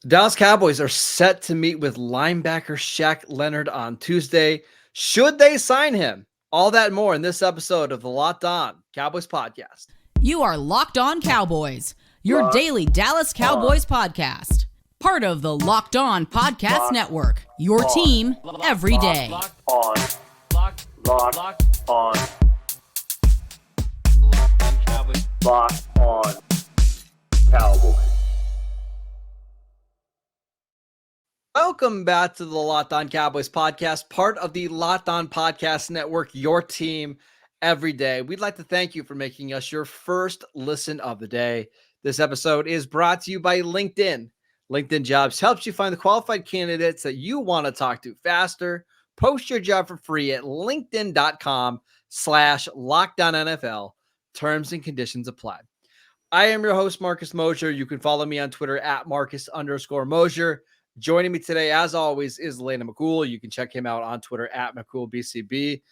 The Dallas Cowboys are set to meet with linebacker Shaq Leonard on Tuesday. Should they sign him? All that and more in this episode of the Locked On Cowboys podcast. You are Locked On Cowboys, your daily Dallas Cowboys podcast. Part of the Locked On Podcast Network, your team every day. Locked on Cowboys. Locked on Cowboys. Welcome back to the Locked On Cowboys podcast, part of the Locked On Podcast Network, your team every day. We'd like to thank you for making us your first listen of the day. This episode is brought to you by LinkedIn. LinkedIn Jobs helps you find the qualified candidates that you want to talk to faster. Post your job for free at linkedin.com/LockedOnNFL. Terms and conditions apply. I am your host, Marcus Mosher. You can follow me on Twitter at Marcus_Mosher. Joining me today, as always, is Landon McCool. You can check him out on Twitter at McCoolBCB.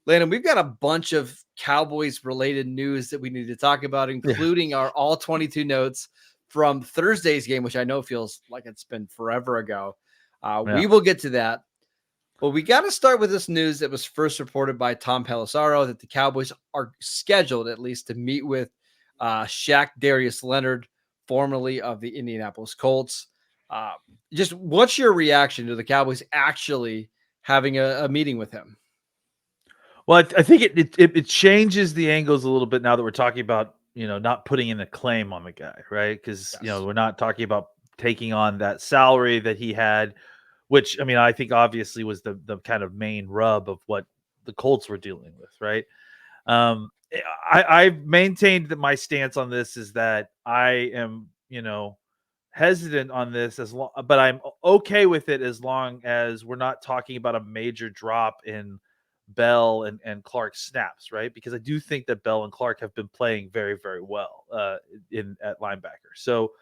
Landon, we've got a bunch of Cowboys-related news that we need to talk about, including our all 22 notes from Thursday's game, which I know feels like it's been forever ago. We will get to that. But we got to start with this news that was first reported by Tom Pelissero that the Cowboys are scheduled, at least, to meet with Shaq Darius Leonard, formerly of the Indianapolis Colts. Just what's your reaction to the Cowboys actually having a meeting with him? Well, I think it changes the angles a little bit now that we're talking about, not putting in a claim on the guy, right? Because, we're not talking about taking on that salary that he had, which, I think obviously was the kind of main rub of what the Colts were dealing with, right? I've maintained that my stance on this is that I am, hesitant on this but I'm okay with it as long as we're not talking about a major drop in Bell and Clark snaps, right? Because I do think that Bell and Clark have been playing very, very well at linebacker. So,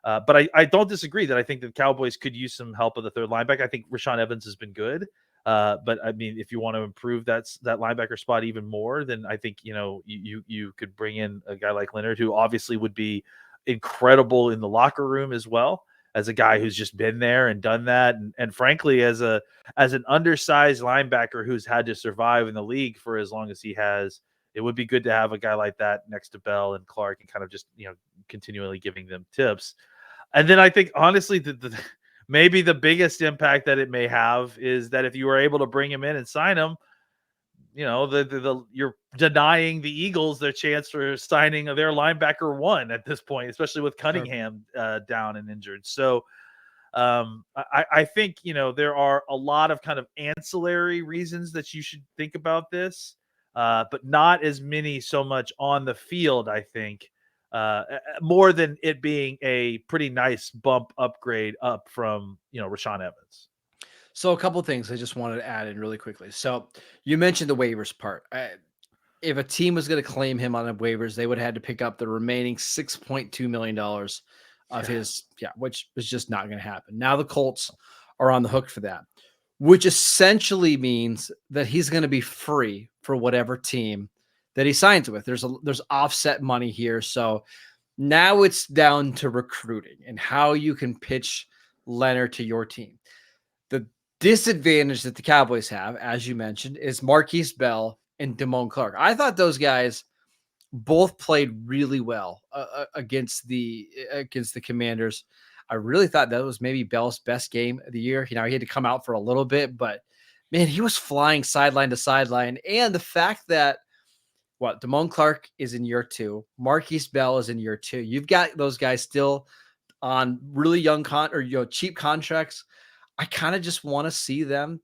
but I don't disagree that I think the Cowboys could use some help of the third linebacker. I think Rashaan Evans has been good, but if you want to improve that linebacker spot even more, then I think you could bring in a guy like Leonard, who obviously would be incredible in the locker room as well, as a guy who's just been there and done that, and frankly as an undersized linebacker who's had to survive in the league for as long as he has, it would be good to have a guy like that next to Bell and Clark and kind of just continually giving them tips. And then I think honestly maybe the biggest impact that it may have is that if you were able to bring him in and sign him, you're denying the Eagles their chance for signing their linebacker one at this point, especially with Cunningham down and injured. So I think, there are a lot of kind of ancillary reasons that you should think about this, but not as many so much on the field, I think, more than it being a pretty nice bump upgrade up from, Rashaan Evans. So a couple of things I just wanted to add in really quickly. So you mentioned the waivers part. If a team was going to claim him on the waivers, they would have had to pick up the remaining $6.2 million of his, which was just not going to happen. Now the Colts are on the hook for that, which essentially means that he's going to be free for whatever team that he signs with. There's offset money here. So now it's down to recruiting and how you can pitch Leonard to your team. The disadvantage that the Cowboys have, as you mentioned, is Marquise Bell and Damone Clark. I thought those guys both played really well against the Commanders. I really thought that was maybe Bell's best game of the year. He had to come out for a little bit, but man, he was flying sideline to sideline. And the fact that Damone Clark is in year 2, Marquise Bell is in year 2. You've got those guys still on really young cheap contracts. I kind of just want to see them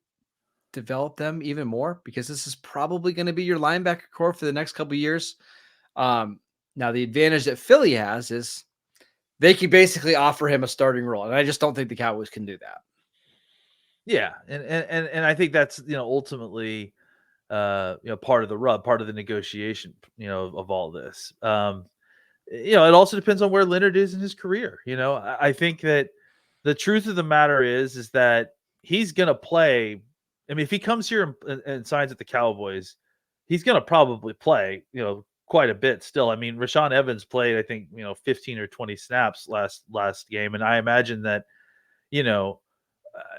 develop them even more, because this is probably going to be your linebacker core for the next couple of years. Now, the advantage that Philly has is they can basically offer him a starting role, and I just don't think the Cowboys can do that. Yeah, and I think that's ultimately part of the rub, part of the negotiation of all this. It also depends on where Leonard is in his career. I think that the truth of the matter is that he's going to play. If he comes here and signs at the Cowboys, he's going to probably play, quite a bit still. Rashaan Evans played, I think, 15 or 20 snaps last game. And I imagine that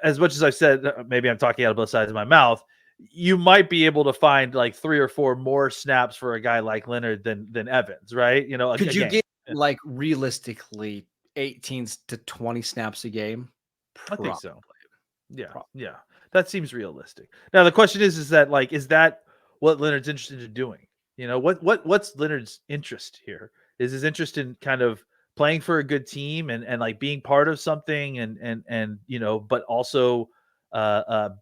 as much as I've said, maybe I'm talking out of both sides of my mouth. You might be able to find like 3 or 4 more snaps for a guy like Leonard than Evans, right? Could you again, get like realistically 18 to 20 snaps a game? I think so. Probably. Yeah, that seems realistic. Now the question is that like, is that what Leonard's interested in doing? What's Leonard's interest here? Is his interest in kind of playing for a good team and like being part of something and but also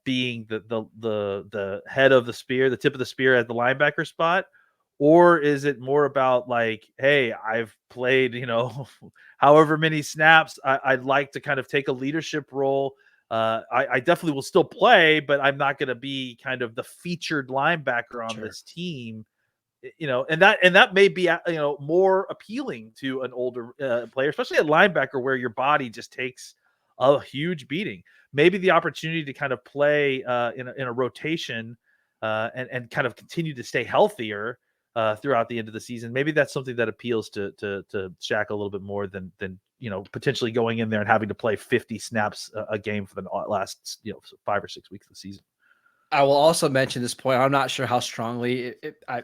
being the head of the spear, the tip of the spear at the linebacker spot? Or is it more about like, hey, I've played, however many snaps, I'd like to kind of take a leadership role. I definitely will still play, but I'm not going to be kind of the featured linebacker on this team, and that may be, more appealing to an older player, especially a linebacker where your body just takes a huge beating. Maybe the opportunity to kind of play in a rotation and kind of continue to stay healthier throughout the end of the season. Maybe that's something that appeals to Shaq a little bit more than potentially going in there and having to play 50 snaps a game for the last 5 or 6 weeks of the season. I will also mention this point. I'm not sure how strongly I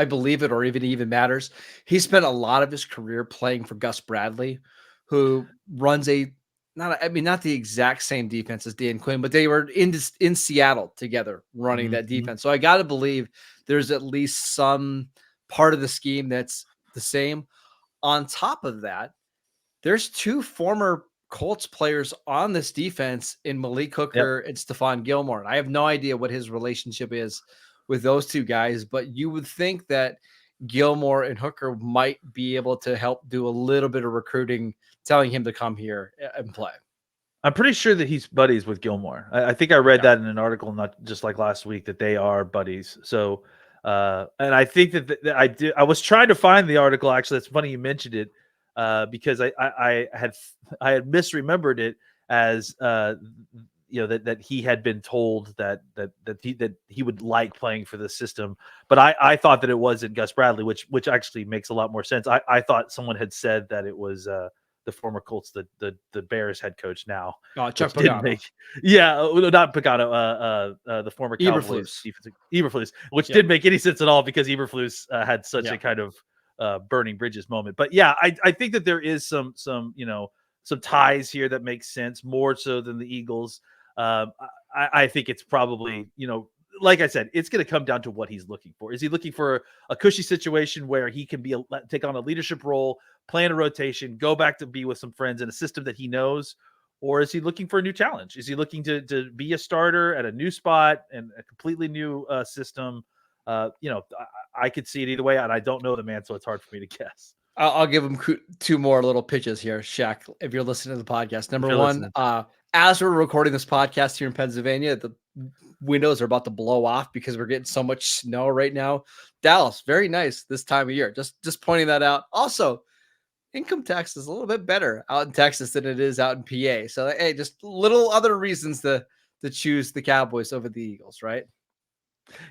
believe it or even matters. He spent a lot of his career playing for Gus Bradley, who runs not the exact same defense as Dan Quinn, but they were in Seattle together running that defense. So I got to believe there's at least some part of the scheme that's the same. On top of that, there's 2 former Colts players on this defense in Malik Hooker and Stephon Gilmore. And I have no idea what his relationship is with those 2 guys, but you would think that Gilmore and Hooker might be able to help do a little bit of recruiting, telling him to come here and play. I'm pretty sure that he's buddies with Gilmore. I think I read that in an article, not just like last week, that they are buddies. So, and I think that I was trying to find the article. Actually, it's funny you mentioned it. Because I had misremembered it as that he had been told that he would like playing for the system, but I thought that it wasn't Gus Bradley, which actually makes a lot more sense. I thought someone had said that it was the former Colts, the Bears head coach now. Chuck Pagano. Not Pagano. The former Cowboys defensive Eberflus, which didn't make any sense at all because Eberflus had such a kind of burning bridges moment. But yeah, I think that there is some ties here that make sense more so than the Eagles. I think it's probably, like I said, it's going to come down to what he's looking for. Is he looking for a cushy situation where he can take on a leadership role, play in a rotation, go back to be with some friends in a system that he knows? Or is he looking for a new challenge? Is he looking to be a starter at a new spot and a completely new system? I could see it either way, and I don't know the man, so it's hard for me to guess. I'll give him 2 more little pitches here, Shaq, if you're listening to the podcast. Number one, as we're recording this podcast here in Pennsylvania, the windows are about to blow off because we're getting so much snow right now. Dallas, very nice this time of year. Just pointing that out. Also, income tax is a little bit better out in Texas than it is out in PA. So, hey, just little other reasons to choose the Cowboys over the Eagles, right?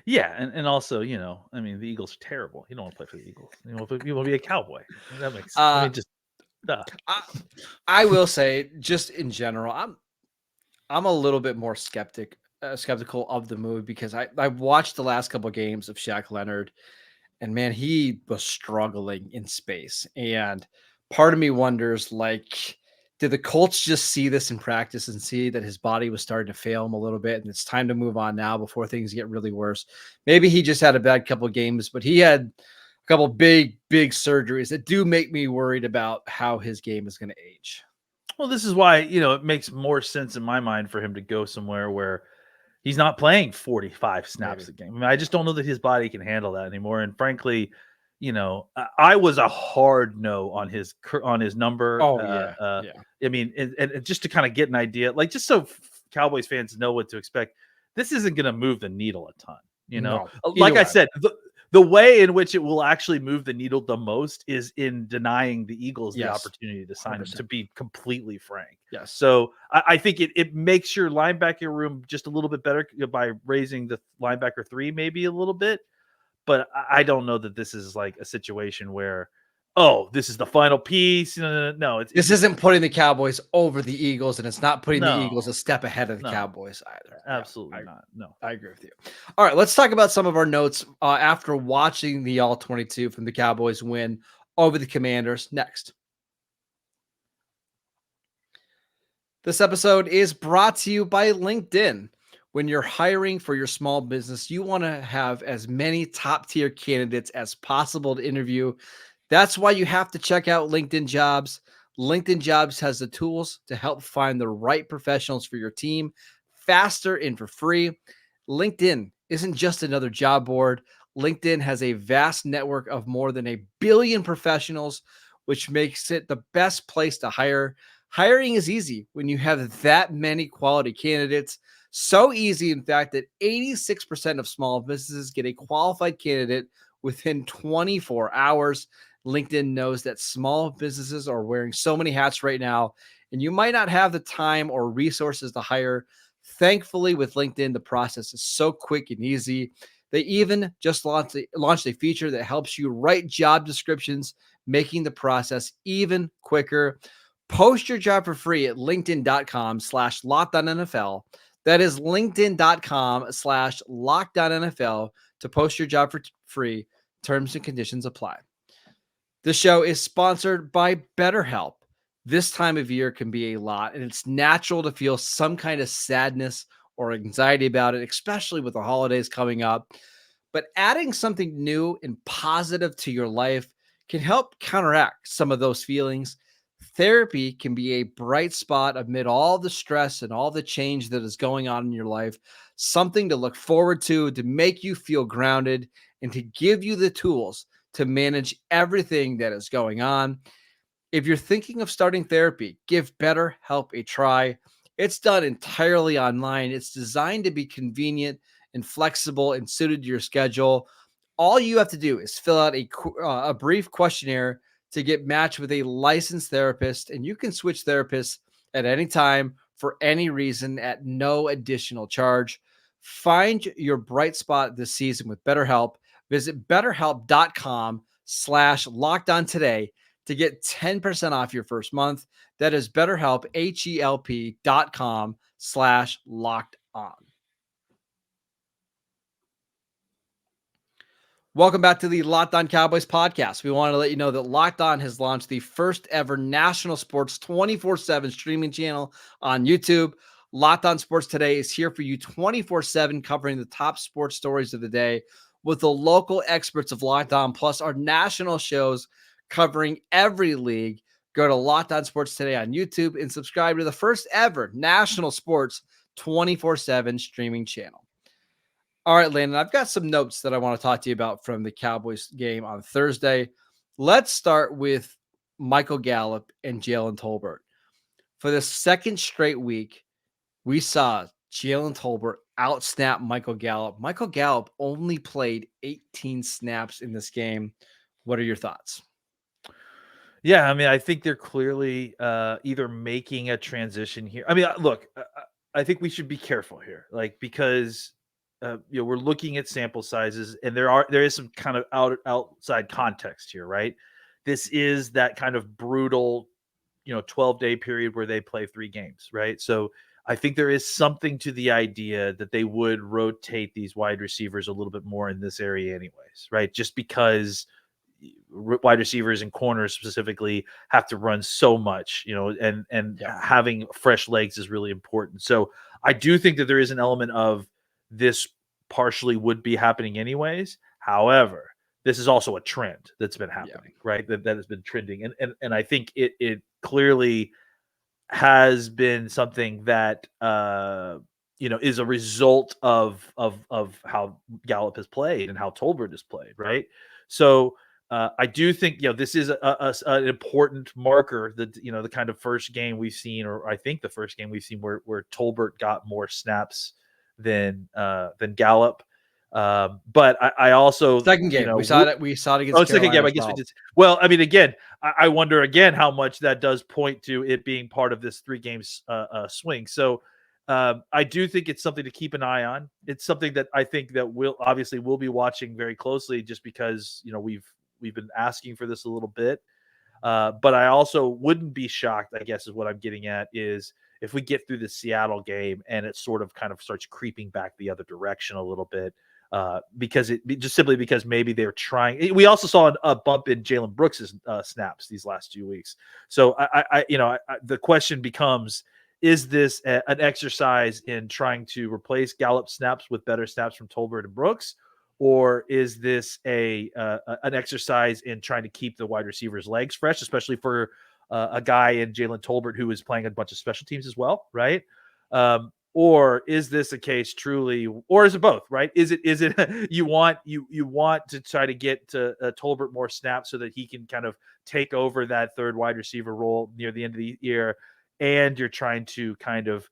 Yeah, and also, the Eagles are terrible. You don't want to play for the Eagles. You want to be a Cowboy. That makes I will say, just in general, I'm a little bit more skeptical of the move because I watched the last couple of games of Shaq Leonard, and man, he was struggling in space. And part of me wonders, like, did the Colts just see this in practice and see that his body was starting to fail him a little bit and it's time to move on now before things get really worse? Maybe he just had a bad couple of games, but he had a couple big surgeries that do make me worried about how his game is going to age. Well, this is why, it makes more sense in my mind for him to go somewhere where he's not playing 45 snaps a game. I just don't know that his body can handle that anymore. And frankly, I was a hard no on his number. And just to kind of get an idea, like just so Cowboys fans know what to expect, this isn't going to move the needle a ton. No, like I said, the way in which it will actually move the needle the most is in denying the Eagles the opportunity to sign him, to be completely frank. Yes. So I think it makes your linebacker room just a little bit better by raising the linebacker 3 maybe a little bit. But I don't know that this is like a situation where oh, this is the final piece. No, This isn't putting the Cowboys over the Eagles, and it's not putting the Eagles No. a step ahead of the No. Cowboys either. Yeah, absolutely not. No. I agree with you. All right, let's talk about some of our notes after watching the All-22 from the Cowboys win over the Commanders next. This episode is brought to you by LinkedIn. When you're hiring for your small business, you want to have as many top-tier candidates as possible to interview. That's why you have to check out LinkedIn Jobs. LinkedIn Jobs has the tools to help find the right professionals for your team faster and for free. LinkedIn isn't just another job board. LinkedIn has a vast network of more than 1 billion professionals, which makes it the best place to hire. Hiring is easy when you have that many quality candidates. So easy, in fact, that 86% of small businesses get a qualified candidate within 24 hours. LinkedIn knows that small businesses are wearing so many hats right now, and you might not have the time or resources to hire. Thankfully, with LinkedIn, the process is so quick and easy. They even just launched a feature that helps you write job descriptions, making the process even quicker. Post your job for free at linkedin.com/LockedOnNFL. That is linkedin.com/LockedOnNFL to post your job for free. Terms and conditions apply. The show is sponsored by BetterHelp. This time of year can be a lot, and it's natural to feel some kind of sadness or anxiety about it, especially with the holidays coming up. But adding something new and positive to your life can help counteract some of those feelings. Therapy can be a bright spot amid all the stress and all the change that is going on in your life, something to look forward to make you feel grounded and to give you the tools to manage everything that is going on. If you're thinking of starting therapy, give BetterHelp a try. It's done entirely online. It's designed to be convenient and flexible and suited to your schedule. All you have to do is fill out a brief questionnaire to get matched with a licensed therapist, and you can switch therapists at any time for any reason at no additional charge. Find your bright spot this season with BetterHelp. Visit BetterHelp.com/LockedOn today to get 10% off your first month. That is BetterHelp, HELP.com/LockedOn. Welcome back to the Locked On Cowboys podcast. We want to let you know that Locked On has launched the first ever national sports 24/7 streaming channel on YouTube. Locked On Sports Today is here for you 24/7, covering the top sports stories of the day with the local experts of Locked On, plus our national shows covering every league. Go to Locked On Sports Today on YouTube and subscribe to the first ever national sports 24/7 streaming channel. All right, Landon, I've got some notes that I want to talk to you about from the Cowboys game on Thursday. Let's start with Michael Gallup and Jalen Tolbert. For the second straight week, we saw Jalen Tolbert outsnap Michael Gallup. Michael Gallup only played 18 snaps in this game. What are your thoughts? Yeah, I mean, I think they're clearly either making a transition here. I mean, look, I think we should be careful here, like, because we're looking at sample sizes, and there is some kind of outside context here, right? This is that kind of brutal, 12-day period where they play 3 games, right? So I think there is something to the idea that they would rotate these wide receivers a little bit more in this area anyways, right? Just because wide receivers and corners specifically have to run so much, and having fresh legs is really important. So I do think that there is an element of this partially would be happening anyways. However, this is also a trend that's been happening, right? That has been trending. And I think it clearly has been something that is a result of how Gallup has played and how Tolbert has played, right? So I do think this is an important marker that the kind of first game we've seen, or I think the first game we've seen where Tolbert got more snaps than Gallup. But I also Second game we saw it against second game. I guess we did. Well, I mean, again, I wonder again how much that does point to it being part of this 3 games swing. So I do think it's something to keep an eye on. It's something that I think that we'll be watching very closely, just because we've been asking for this a little bit. But I also wouldn't be shocked, I guess is what I'm getting at, is if we get through the Seattle game and it sort of kind of starts creeping back the other direction a little bit, because maybe they're trying. We also saw a bump in Jalen Brooks's snaps these last 2 weeks. So the question becomes, is this an exercise in trying to replace Gallup snaps with better snaps from Tolbert and Brooks? Or is this an exercise in trying to keep the wide receivers' legs fresh, especially for a guy in Jalen Tolbert who is playing a bunch of special teams as well, right? Or is this a case truly, or is it both, right? Is it you want to try to get to Tolbert more snaps so that he can kind of take over that third wide receiver role near the end of the year, and you're trying to kind of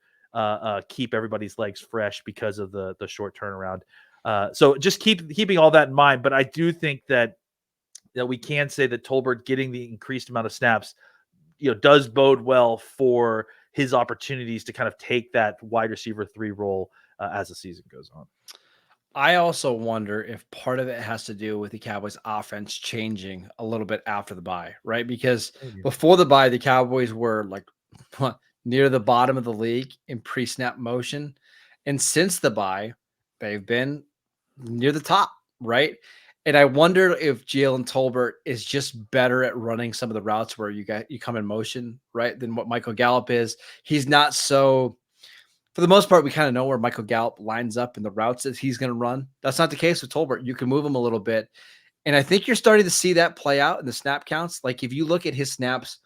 keep everybody's legs fresh because of the short turnaround. So just keeping all that in mind. But I do think that we can say that Tolbert getting the increased amount of snaps, does bode well for his opportunities to kind of take that wide receiver 3 role as the season goes on. I also wonder if part of it has to do with the Cowboys offense changing a little bit after the bye, right? Because before the bye, the Cowboys were like near the bottom of the league in pre-snap motion. And since the bye, they've been near the top, right? And I wonder if Jalen Tolbert is just better at running some of the routes where you come in motion, right, than what Michael Gallup is. He's not so, for the most part, we kind of know where Michael Gallup lines up in the routes that he's going to run. That's not the case with Tolbert. You can move him a little bit. And I think you're starting to see that play out in the snap counts. Like if you look at his snaps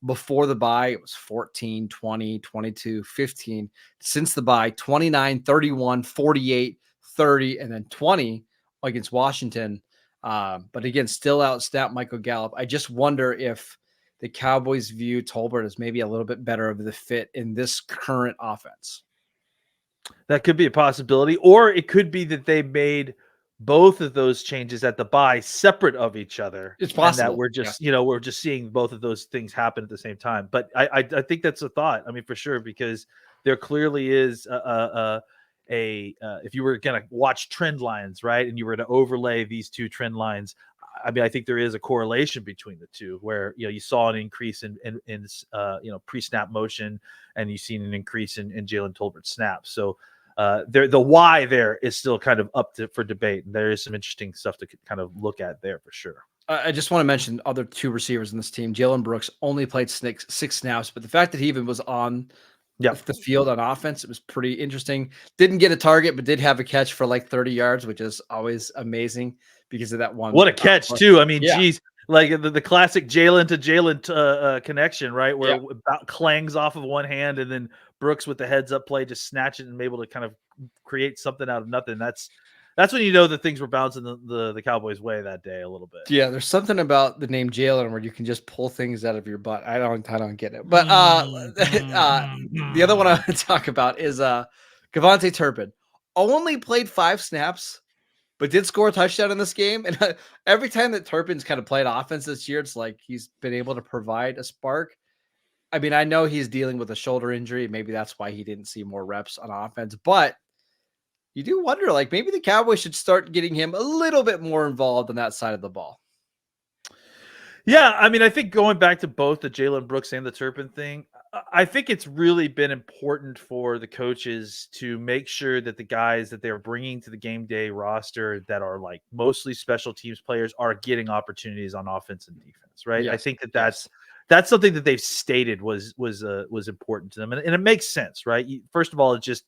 before the bye, it was 14, 20, 22, 15. Since the bye, 29, 31, 48, 30, and then 20 against Washington. But again, still out-snap Michael Gallup. I just wonder if the Cowboys view Tolbert as maybe a little bit better of the fit in this current offense. That could be a possibility. Or it could be that they made both of those changes at the bye separate of each other. It's possible. And that we're just, we're just seeing both of those things happen at the same time. But I think that's a thought. I mean, for sure, because there clearly is if you were going to watch trend lines, right, and you were to overlay these two trend lines, I mean, I think there is a correlation between the two, where you saw an increase in pre-snap motion, and you've seen an increase in Jalen Tolbert snaps. So the why there is still kind of up for debate, and there is some interesting stuff to kind of look at there for sure. I just want to mention other 2 receivers in this team. Jalen Brooks only played 6 snaps, but the fact that he even was on the field on offense, it was pretty interesting. Didn't get a target, but did have a catch for like 30 yards, which is always amazing because of that one. What a catch too. I mean, geez, like the classic Jalen to Jalen connection, right? Where it about clangs off of one hand, and then Brooks with the heads up play just snatch it and able to kind of create something out of nothing. That's when you know that things were bouncing the Cowboys' way that day a little bit. Yeah, there's something about the name Jalen where you can just pull things out of your butt. I don't get it. But the other one I want to talk about is Gavontae Turpin. Only played 5 snaps, but did score a touchdown in this game. And every time that Turpin's kind of played offense this year, it's like he's been able to provide a spark. I mean, I know he's dealing with a shoulder injury. Maybe that's why he didn't see more reps on offense, but you do wonder, like, maybe the Cowboys should start getting him a little bit more involved on that side of the ball. Yeah, I mean, I think going back to both the Jalen Brooks and the Turpin thing, I think it's really been important for the coaches to make sure that the guys that they're bringing to the game day roster that are like mostly special teams players are getting opportunities on offense and defense, right? Yes. I think that's something that they've stated was important to them, and it makes sense, right? First of all, it's just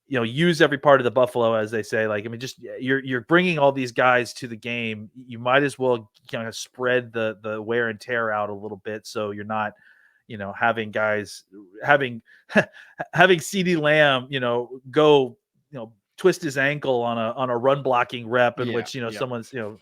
use every part of the buffalo, as they say. Like, I mean, just you're bringing all these guys to the game. You might as well kind of spread the wear and tear out a little bit, so you're not, having guys having CeeDee Lamb, go, twist his ankle on a run blocking rep in which someone's I'm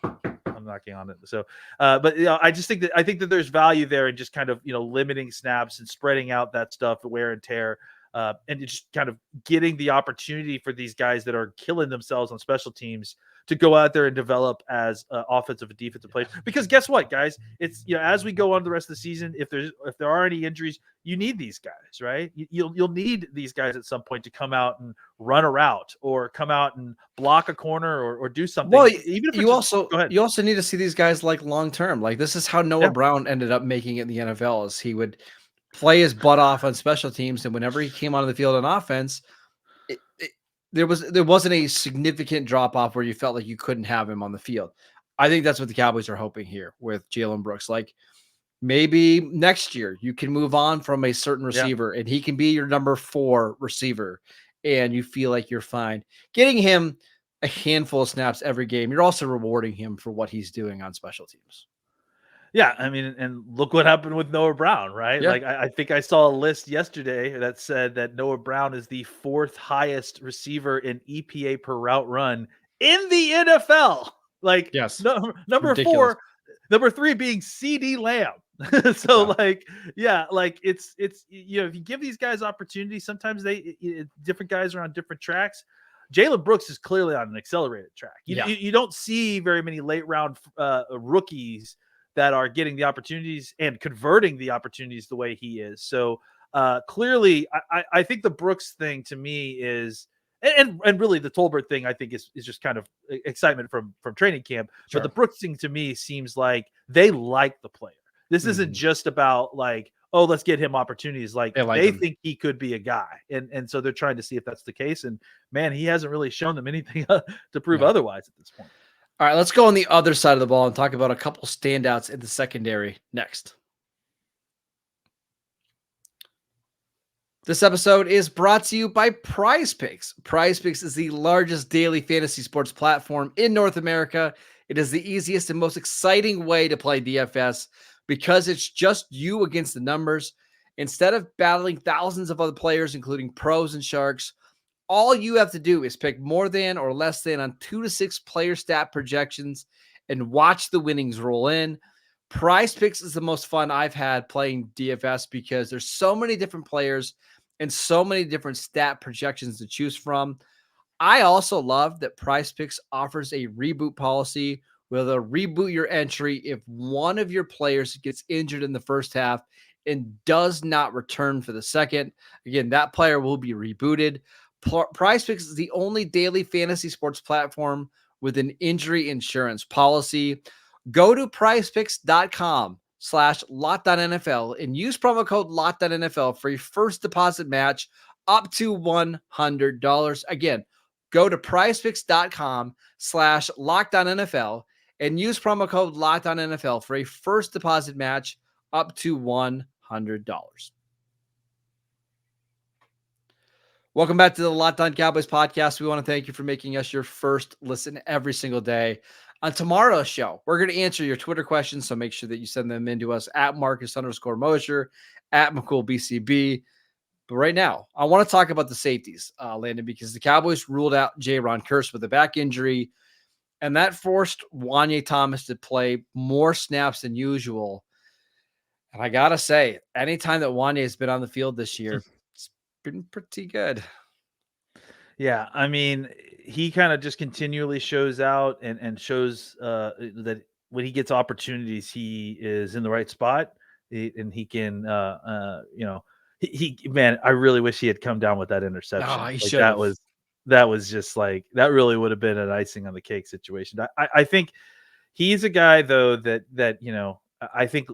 knocking on it. So, but I just think that there's value there in just kind of limiting snaps and spreading out that stuff, the wear and tear. And just kind of getting the opportunity for these guys that are killing themselves on special teams to go out there and develop as offensive and defensive players. Because guess what, guys? It's as we go on the rest of the season, if there are any injuries, you need these guys, right? You'll need these guys at some point to come out and run a route or come out and block a corner or do something. Well, even if you also need to see these guys like long term. Like this is how Noah Brown ended up making it in the NFL. Is he would play his butt off on special teams, and whenever he came onto the field on offense, there wasn't a significant drop off where you felt like you couldn't have him on the field. I think that's what the Cowboys are hoping here with Jalen Brooks. Like maybe next year you can move on from a certain receiver and he can be your number 4 receiver, and you feel like you're fine. Getting him a handful of snaps every game, you're also rewarding him for what he's doing on special teams. Yeah, I mean, and look what happened with Noah Brown, right? Yeah. Like I think I saw a list yesterday that said that Noah Brown is the 4th highest receiver in EPA per route run in the NFL. Like, yes, number ridiculous. 4, number 3 being CD Lamb. So it's if you give these guys opportunities, sometimes different guys are on different tracks. Jalen Brooks is clearly on an accelerated track. You don't see very many late round rookies that are getting the opportunities and converting the opportunities the way he is. So clearly, I think the Brooks thing to me is, and really the Tolbert thing, I think is just kind of excitement from training camp. Sure. But the Brooks thing to me seems like they like the player. This isn't just about like, oh, let's get him opportunities. Like they think he could be a guy. And so they're trying to see if that's the case. And man, he hasn't really shown them anything to prove otherwise at this point. All right, let's go on the other side of the ball and talk about a couple standouts in the secondary next. This episode is brought to you by PrizePicks. PrizePicks is the largest daily fantasy sports platform in North America. It is the easiest and most exciting way to play DFS because it's just you against the numbers. Instead of battling thousands of other players, including pros and sharks, all you have to do is pick more than or less than on 2 to 6 player stat projections and watch the winnings roll in. PrizePicks is the most fun I've had playing DFS because there's so many different players and so many different stat projections to choose from. I also love that PrizePicks offers a reboot policy where they'll reboot your entry if one of your players gets injured in the first half and does not return for the second. Again, that player will be rebooted. PrizePicks is the only daily fantasy sports platform with an injury insurance policy. Go to prizepicks.com/LockedOnNFL and use promo code LockedOnNFL for your first deposit match up to $100. Again, go to prizepicks.com/LockedOnNFL and use promo code LockedOnNFL for a first deposit match up to $100. Welcome back to the Locked On Cowboys podcast. We want to thank you for making us your first listen every single day. On tomorrow's show, we're going to answer your Twitter questions, so make sure that you send them in to us at Marcus_Mosher, at McCoolBCB. But right now, I want to talk about the safeties, Landon, because the Cowboys ruled out Ron Kearse with a back injury, and that forced Wanye Thomas to play more snaps than usual. And I got to say, anytime that Wanye has been on the field this year, it's been pretty good. Yeah, I mean, he kind of just continually shows out and shows that when he gets opportunities, he is in the right spot, and he can, man, I really wish he had come down with that interception. Oh, he like, should. That was just like, that really would have been an icing on the cake situation. I think he's a guy though that I think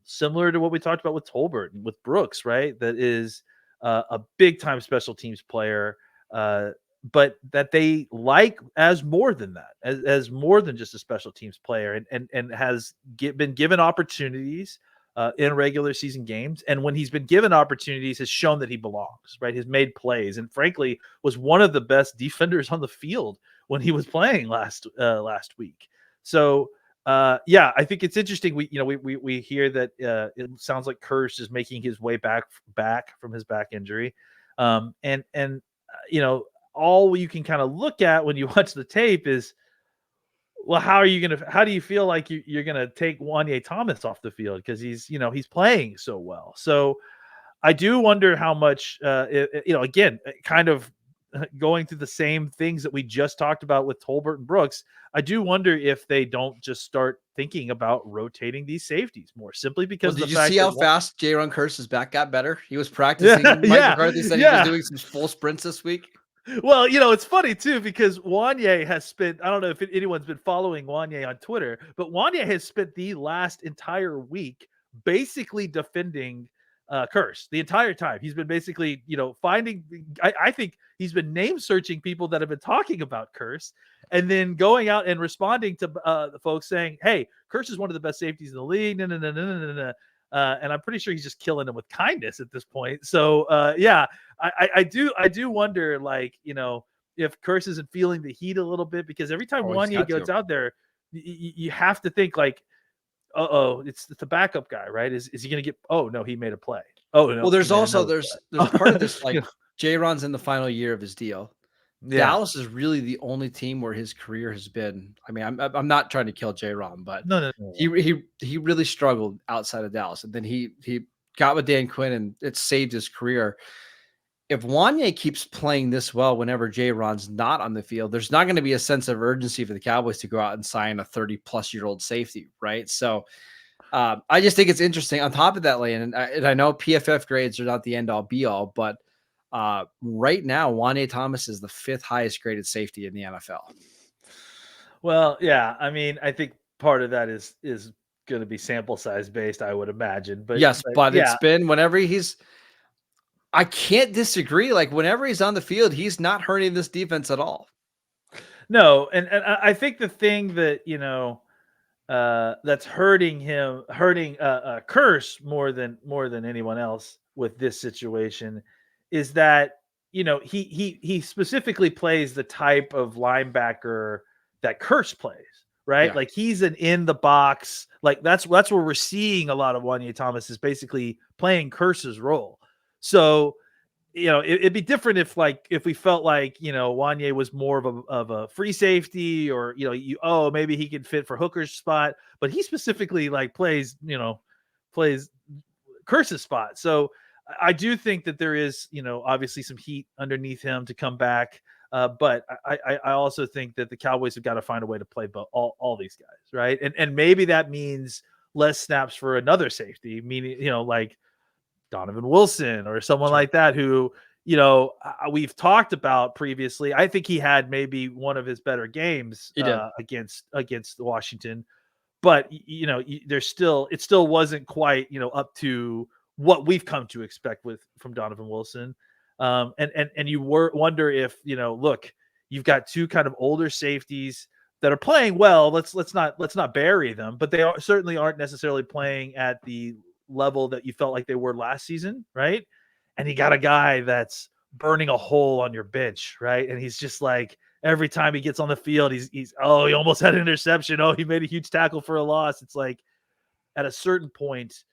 similar to what we talked about with Tolbert and with Brooks, right? That is a big time special teams player. But that they like as more than that, as more than just a special teams player, and has been given opportunities in regular season games. And when he's been given opportunities, has shown that he belongs, right? Has made plays, and frankly, was one of the best defenders on the field when he was playing last week. So I think it's interesting. We hear that it sounds like Kearse is making his way back from his back injury. All you can kind of look at when you watch the tape is, well, how do you feel like you're going to take Wanye Thomas off the field? Because he's playing so well. So I do wonder how much, again, kind of going through the same things that we just talked about with Tolbert and Brooks, I do wonder if they don't just start thinking about rotating these safeties more, simply because Well, of did the you fact see how that fast J-Ron Kearse's back got better? He was yeah, practicing. Mike McCarthy said he was yeah. doing some full sprints this week. Well, it's funny too, because Wanye has spent, I don't know if anyone's been following Wanye on Twitter, but Wanye has spent the last entire week basically defending Curse the entire time. He's been basically, finding, I think he's been name searching people that have been talking about Curse, and then going out and responding to the folks saying, hey, Curse is one of the best safeties in the league. No, no, no, no, no, no, no. And I'm pretty sure he's just killing him with kindness at this point. So yeah, I do wonder, like, if Curse isn't feeling the heat a little bit, because every time Wanye goes out there, you have to think like, it's the backup guy, right? Is he going to get? Oh no, he made a play. Oh no. Well, there's man, also that was there's bad. part of this, like, J-Ron's in the final year of his deal. Yeah. Dallas is really the only team where his career has been. I mean, I'm not trying to kill J-Ron, but No. he really struggled outside of Dallas, and then he got with Dan Quinn, and it saved his career. If Wanye keeps playing this well whenever J-Ron's not on the field, there's not going to be a sense of urgency for the Cowboys to go out and sign a 30-plus-year-old safety, right? So I just think it's interesting. On top of that, Landon, and I know PFF grades are not the end-all, be-all, but right now, Wanye Thomas is the 5th highest graded safety in the NFL. Well, yeah. I mean, I think part of that is going to be sample size based, I would imagine. But Yes, but yeah. it's been whenever I can't disagree. Like, whenever he's on the field, he's not hurting this defense at all. No, and I think the thing that that's hurting Curse more than anyone else with this situation is that he specifically plays the type of linebacker that Curse plays, right? Yeah. Like, he's an in the box, like that's where we're seeing a lot of Wanye Thomas is basically playing Curse's role. So, it'd be different if we felt like, Wanye was more of a free safety, or, maybe he could fit for Hooker's spot, but he specifically plays Curse's spot. So I do think that there is, obviously some heat underneath him to come back. But I also think that the Cowboys have got to find a way to play all these guys, right? And maybe that means less snaps for another safety, meaning, like Donovan Wilson or someone like that, who, we've talked about previously. I think he had maybe one of his better games against Washington, but it still wasn't quite, up to what we've come to expect from Donovan Wilson. And you wonder if, look, you've got two kind of older safeties that are playing well. Let's not bury them, but they certainly aren't necessarily playing at the level that you felt like they were last season, right? And you got a guy that's burning a hole on your bench, right? And he's just like, every time he gets on the field, he's he almost had an interception. Oh, he made a huge tackle for a loss. It's like, at a certain point,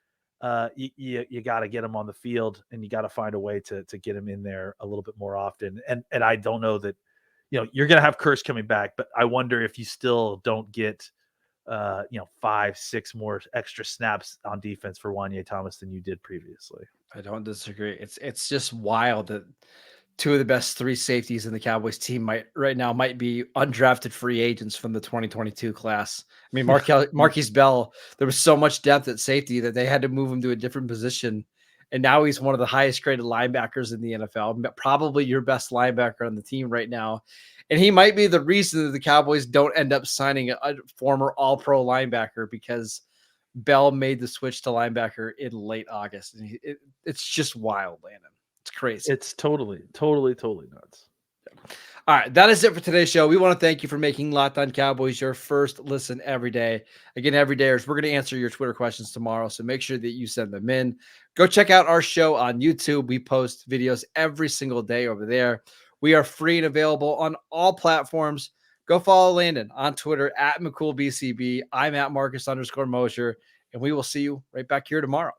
you got to get him on the field, and you got to find a way to get him in there a little bit more often. And I don't know that, you're going to have Curse coming back, but I wonder if you still don't get 5-6 more extra snaps on defense for Wanye Thomas than you did previously. I don't disagree. It's just wild that two of the best 3 safeties in the Cowboys team might be undrafted free agents from the 2022 class. I mean, Marquise Bell, there was so much depth at safety that they had to move him to a different position. And now he's one of the highest graded linebackers in the NFL, probably your best linebacker on the team right now. And he might be the reason that the Cowboys don't end up signing a former All-Pro linebacker, because Bell made the switch to linebacker in late August. And it's just wild, Landon. It's crazy. It's totally nuts. All right, that is it for today's show. We want to thank you for making Locked On Cowboys your first listen every day. Again, every dayers, we're going to answer your Twitter questions tomorrow, so make sure that you send them in. Go check out our show on YouTube. We post videos every single day over there. We are free and available on all platforms. Go follow Landon on Twitter at McCoolBCB. I'm at Marcus_Mosher, and we will see you right back here tomorrow.